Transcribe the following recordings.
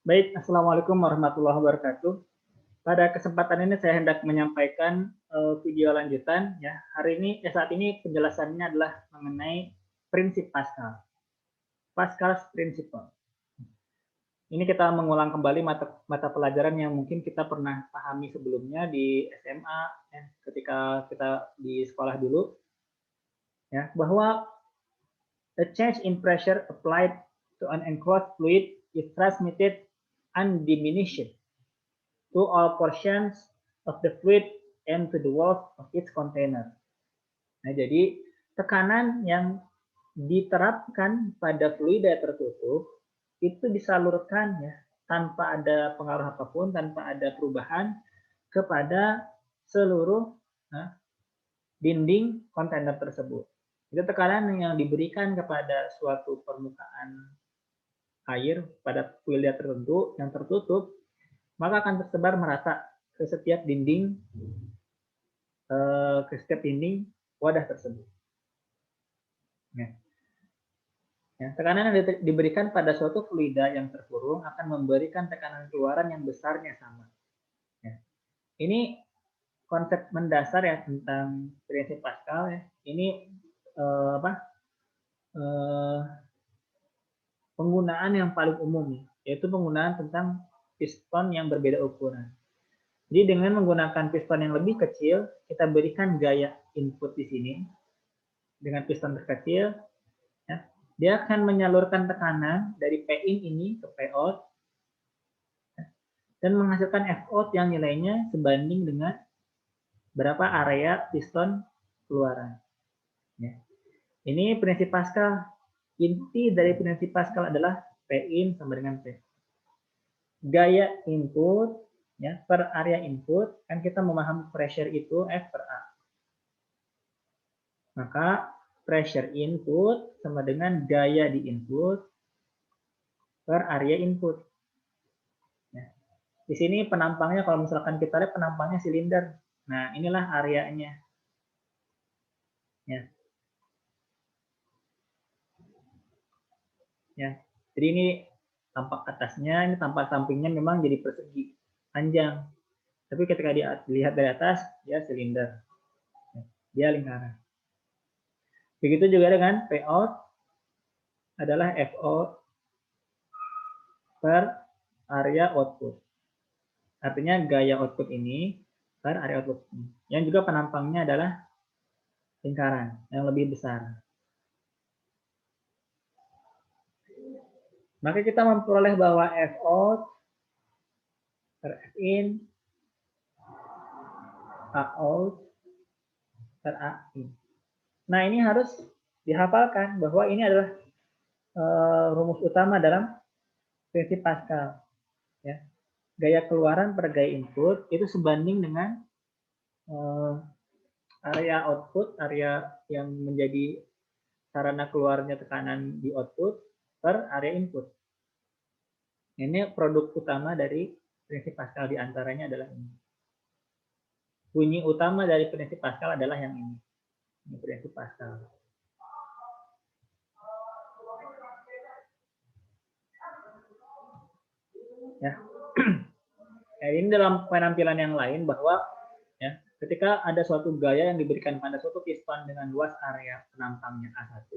Baik, Assalamualaikum warahmatullahi wabarakatuh. Pada kesempatan ini saya hendak menyampaikan video lanjutan ya. Saat ini penjelasannya adalah mengenai prinsip Pascal. Pascal's Principle. Ini kita mengulang kembali mata pelajaran yang mungkin kita pernah pahami sebelumnya di SMA ya, ketika kita di sekolah dulu ya, bahwa a change in pressure applied to an enclosed fluid is transmitted undiminished to all portions of the fluid and to the walls of its container. Nah, jadi tekanan yang diterapkan pada fluida tertutup itu disalurkan ya tanpa ada pengaruh apapun, tanpa ada perubahan kepada seluruh dinding kontainer tersebut. Itu tekanan yang diberikan kepada suatu permukaan air pada fluida tertentu yang tertutup, maka akan tersebar merata ke setiap dinding wadah tersebut. Ya, tekanan yang diberikan pada suatu fluida yang terkurung akan memberikan tekanan keluaran yang besarnya sama. Ya. Ini konsep mendasar ya tentang prinsip Pascal ya. Ini penggunaan yang paling umum, yaitu penggunaan tentang piston yang berbeda ukuran. Jadi dengan menggunakan piston yang lebih kecil, kita berikan gaya input di sini dengan piston terkecil. Ya, dia akan menyalurkan tekanan dari P-in ini ke P-out dan menghasilkan F-out yang nilainya sebanding dengan berapa area piston keluaran. Ya. Ini prinsip Pascal. Inti dari prinsip Pascal adalah P-in sama dengan P. Gaya input ya, per area input, kan kita memahami pressure itu F per A. Maka pressure input sama dengan gaya di input per area input. Ya. Di sini penampangnya, kalau misalkan kita lihat penampangnya silinder. Nah, inilah areanya. Ya. Ya. Jadi ini tampak atasnya, ini tampak sampingnya memang jadi persegi, panjang. Tapi ketika dilihat dari atas, dia silinder. Ya. Dia lingkaran. Begitu juga dengan P-out adalah F-out per area output. Artinya gaya output ini per area output ini. Yang juga penampangnya adalah lingkaran yang lebih besar. Maka kita memperoleh bahwa F-out per F-in, A-out per A-in. Nah, ini harus dihafalkan bahwa ini adalah rumus utama dalam prinsip Pascal. Ya. Gaya keluaran per gaya input itu sebanding dengan area output, area yang menjadi sarana keluarnya tekanan di output per area input. Ini produk utama dari prinsip Pascal, diantaranya adalah ini. Bunyi utama dari prinsip Pascal adalah yang ini. Ini prinsip Pascal. Ya. Nah, ini dalam penampilan yang lain bahwa ya, ketika ada suatu gaya yang diberikan pada suatu piston dengan luas area penampangnya A1,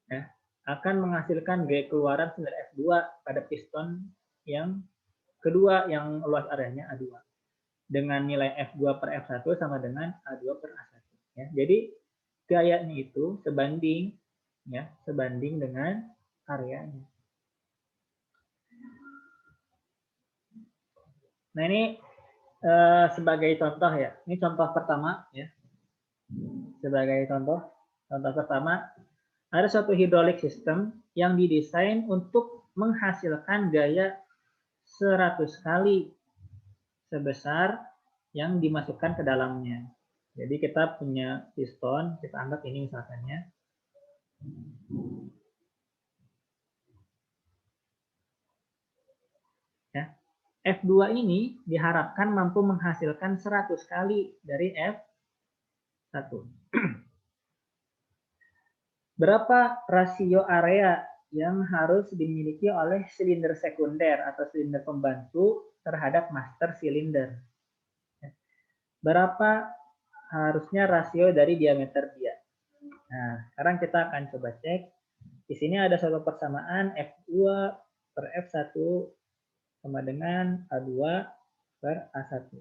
ya, akan menghasilkan gaya keluaran sendiri F2 pada piston yang kedua yang luas areanya A2. Dengan nilai F2 per F1 sama dengan A2 per A1. Ya, jadi gayanya itu sebanding dengan areanya. Nah, ini sebagai contoh ya. Ini contoh pertama ya. Sebagai contoh pertama, ada suatu hidrolik sistem yang didesain untuk menghasilkan gaya 100 kali sebesar yang dimasukkan ke dalamnya. Jadi kita punya piston, kita anggap ini misalkannya. Ya. F2 ini diharapkan mampu menghasilkan 100 kali dari F1. Berapa rasio area yang harus dimiliki oleh silinder sekunder atau silinder pembantu terhadap master silinder. Berapa harusnya rasio dari diameter dia? Nah, sekarang kita akan coba cek. Di sini ada suatu persamaan F2 per F1 sama dengan A2 per A1.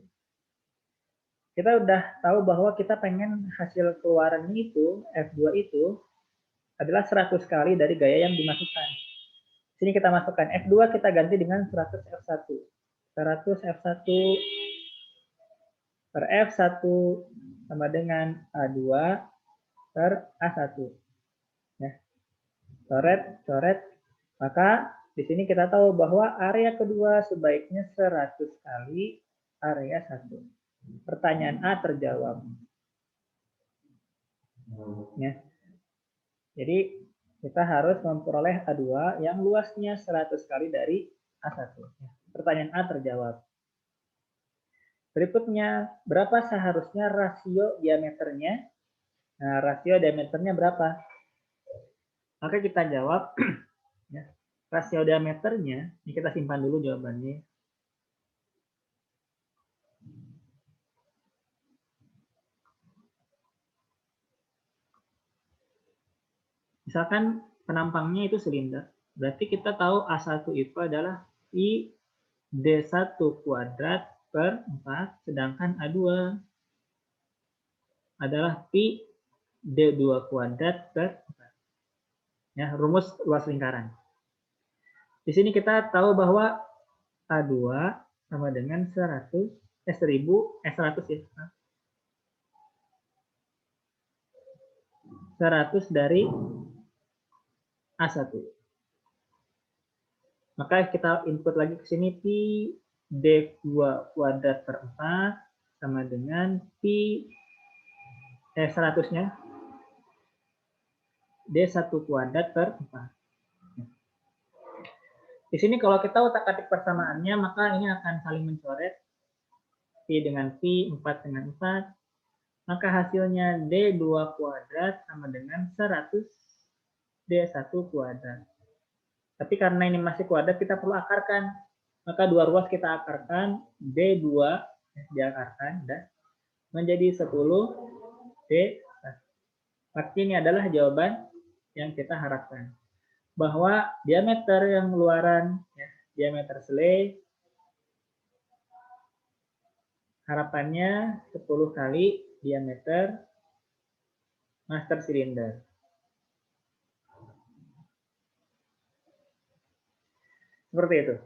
Kita udah tahu bahwa kita pengen hasil keluaran itu, F2 itu, adalah 100 kali dari gaya yang dimasukkan. Sini kita masukkan F2, kita ganti dengan 100 F1. 100 F1 per F1 sama dengan A2 per A1. Ya. Coret, coret. Maka di sini kita tahu bahwa area kedua sebaiknya 100 kali area 1. Pertanyaan A terjawab. Ya. Jadi kita harus memperoleh A2 yang luasnya 100 kali dari A1. Pertanyaan A terjawab. Berikutnya, berapa seharusnya rasio diameternya? Nah, rasio diameternya berapa? Maka kita jawab, ya, rasio diameternya, ini kita simpan dulu jawabannya. Misalkan penampangnya itu silinder, berarti kita tahu A1 itu adalah I D1 kuadrat per 4, sedangkan A2 adalah Pi D2 kuadrat per 4. Ya, rumus luas lingkaran. Di sini kita tahu bahwa A2 sama dengan 100 ya. 100 dari A1. Maka kita input lagi ke sini Pi D2 kuadrat per 4 sama dengan Pi 100-nya D1 kuadrat per 4. Di sini kalau kita utak-atik persamaannya, maka ini akan saling mencoret. Pi dengan Pi, 4 dengan 4. Maka hasilnya D2 kuadrat sama dengan 100 D1 kuadrat. Tapi karena ini masih kuadrat, kita perlu akarkan. Maka dua ruas kita akarkan, D2 diakarkan, dan menjadi 10 D1. Maka ini adalah jawaban yang kita harapkan. Bahwa diameter yang keluaran, ya, diameter selai, harapannya 10 kali diameter master silinder. Seperti itu.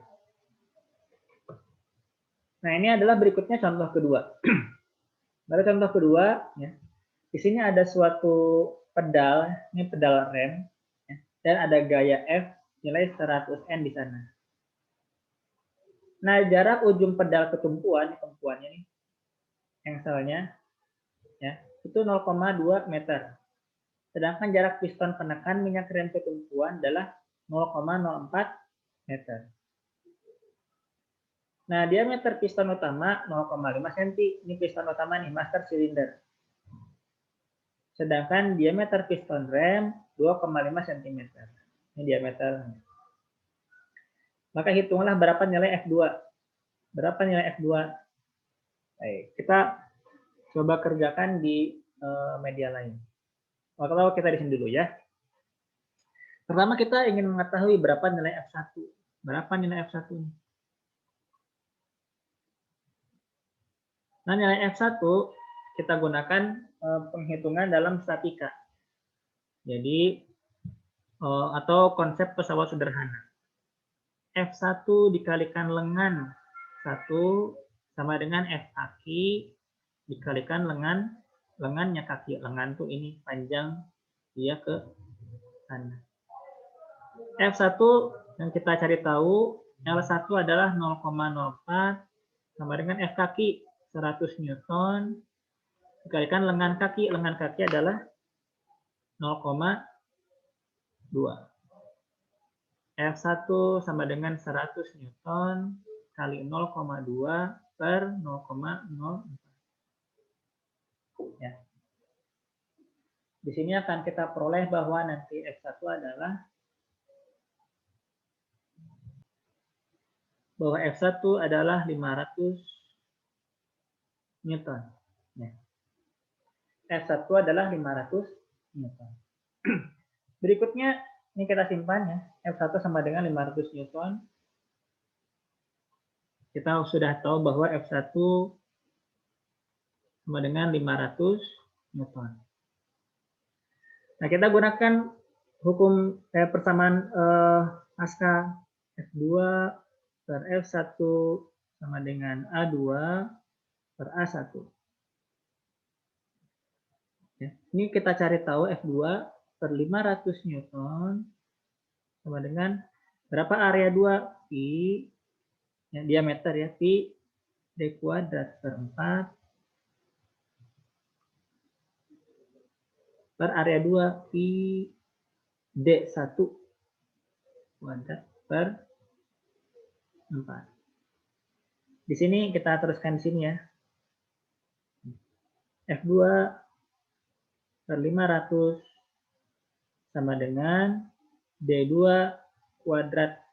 Nah, ini adalah berikutnya contoh kedua. Pada contoh kedua, ya, di sini ada suatu pedal, ini pedal rem, ya, dan ada gaya F nilai 100N di sana. Nah, jarak ujung pedal ke tumpuan, tumpuannya nih, engselnya, ya, itu 0,2 meter. Sedangkan jarak piston penekan minyak rem ke tumpuan adalah 0,04 meter. Nah, diameter piston utama 0,5 cm. Ini piston utama nih, master silinder. Sedangkan diameter piston rem 2,5 cm. Ini diameternya. Maka hitunglah berapa nilai F2. Berapa nilai F2? Baik, kita coba kerjakan di media lain. Kalau kita di sini dulu ya. Pertama kita ingin mengetahui berapa nilai F1. Berapa nilai F1 ini? Nah, nilai F1 kita gunakan penghitungan dalam statika. Jadi, atau konsep pesawat sederhana. F1 dikalikan lengan 1 sama dengan F kaki dikalikan lengannya kaki. Lengan tuh ini panjang dia ke sana. F1 yang kita cari tahu, L1 adalah 0,04 sama dengan F kaki 100 Newton dikalikan lengan kaki. Lengan kaki adalah 0,2. F1 sama dengan 100 Newton kali 0,2 per 0,04. Ya. Di sini akan kita peroleh bahwa nanti F1 adalah bahwa F1 adalah 500 Newton. Ya. F1 adalah 500 Newton. Berikutnya, ini kita simpan ya. F1 sama dengan 500 Newton. Kita sudah tahu bahwa F1 sama dengan 500 Newton. Nah, kita gunakan hukum persamaan pasca F2 per F1 sama dengan A2 per A1. Ya, ini kita cari tahu F2 per 500 Newton sama dengan berapa area 2? Pi, ya, diameter ya, Pi D kuadrat per 4 per area 2 Pi D1 kuadrat per 4. Di sini kita teruskan di sini ya. F2 per 500 sama dengan D2 kuadrat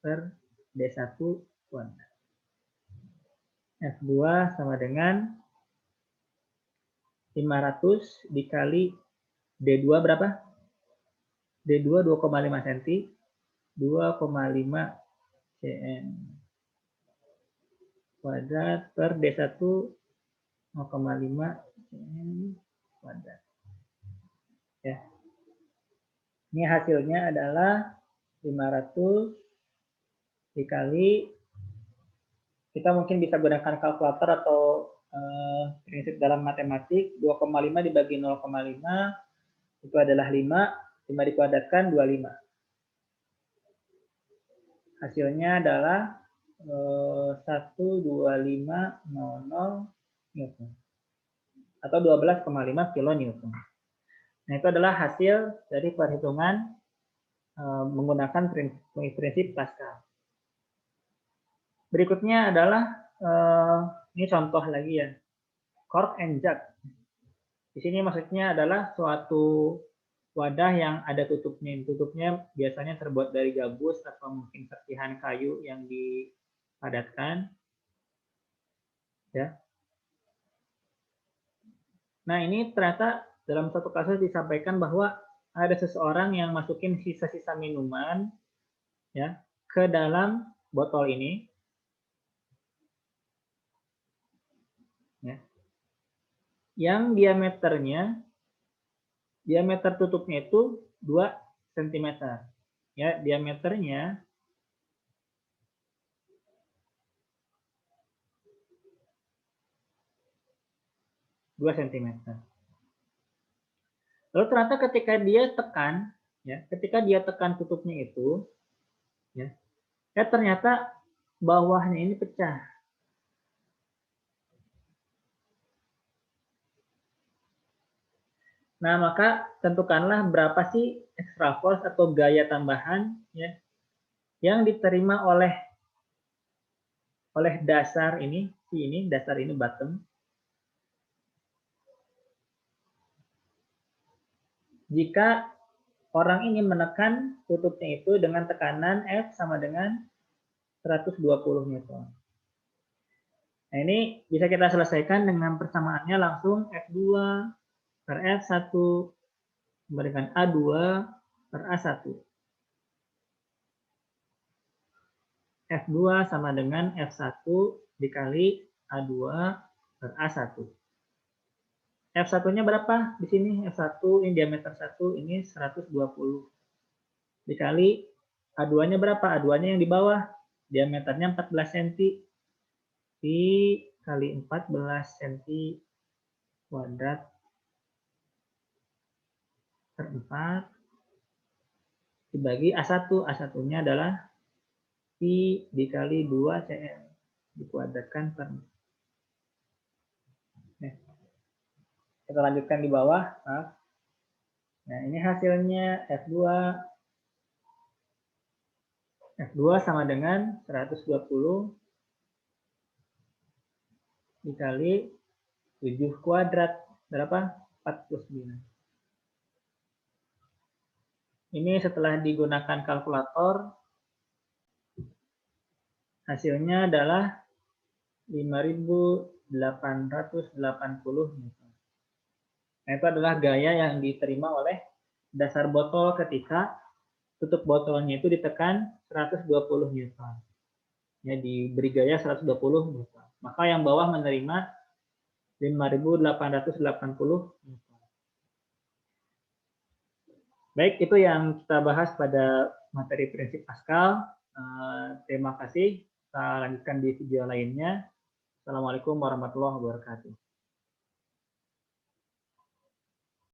per D1 kuadrat. F2 sama dengan 500 dikali D2 berapa? D2 2,5 cm, 2,5 cm kuadrat per D1 0,5 cm kuadrat. Ya. Ini hasilnya adalah 500 dikali, kita mungkin bisa gunakan kalkulator atau prinsip dalam matematik, 2,5 dibagi 0,5 itu adalah 5, 5 dikuadratkan 25. Hasilnya adalah 12500 Newton atau 12,5 kilonewton. Nah, itu adalah hasil dari perhitungan menggunakan prinsip Pascal. Berikutnya adalah ini contoh lagi ya, cork and jug. Di sini maksudnya adalah suatu wadah yang ada tutupnya. Tutupnya biasanya terbuat dari gabus atau mungkin serpihan kayu yang dipadatkan. Ya. Nah, ini ternyata dalam satu kasus disampaikan bahwa ada seseorang yang masukin sisa-sisa minuman ya ke dalam botol ini. Ya. Yang diameter tutupnya itu 2 cm. Ya, diameternya 2 cm. Lalu ternyata ketika dia tekan tutupnya itu, ya ternyata bawahnya ini pecah. Nah, maka tentukanlah berapa sih extra force atau gaya tambahan ya yang diterima oleh dasar ini, dasar ini bottom. Jika orang ini menekan tutupnya itu dengan tekanan F sama dengan 120 Newton. Nah, ini bisa kita selesaikan dengan persamaannya langsung F2 per F1 sama dengan A2 per A1. F2 sama dengan F1 dikali A2 per A1. F1-nya berapa? Di sini F1 ini diameter 1, ini 120. Dikali A2-nya berapa? A2-nya yang di bawah. Diameternya 14 cm. Dikali 14 cm kuadrat per 4 dibagi A1. A1-nya adalah Pi dikali 2 cm dikuadratkan per 4. Kita lanjutkan di bawah. Nah, ini hasilnya F2 sama dengan 120 dikali 7 kuadrat. Berapa? 49. Ini setelah digunakan kalkulator, Hasilnya adalah 5.880 Newton. Nah, itu adalah gaya yang diterima oleh dasar botol ketika tutup botolnya itu ditekan 120 Newton. Ya, diberi gaya 120 Newton. Maka yang bawah menerima 5.880 Newton. Baik, itu yang kita bahas pada materi prinsip Pascal. Terima kasih. Kita lanjutkan di video lainnya. Assalamualaikum warahmatullahi wabarakatuh.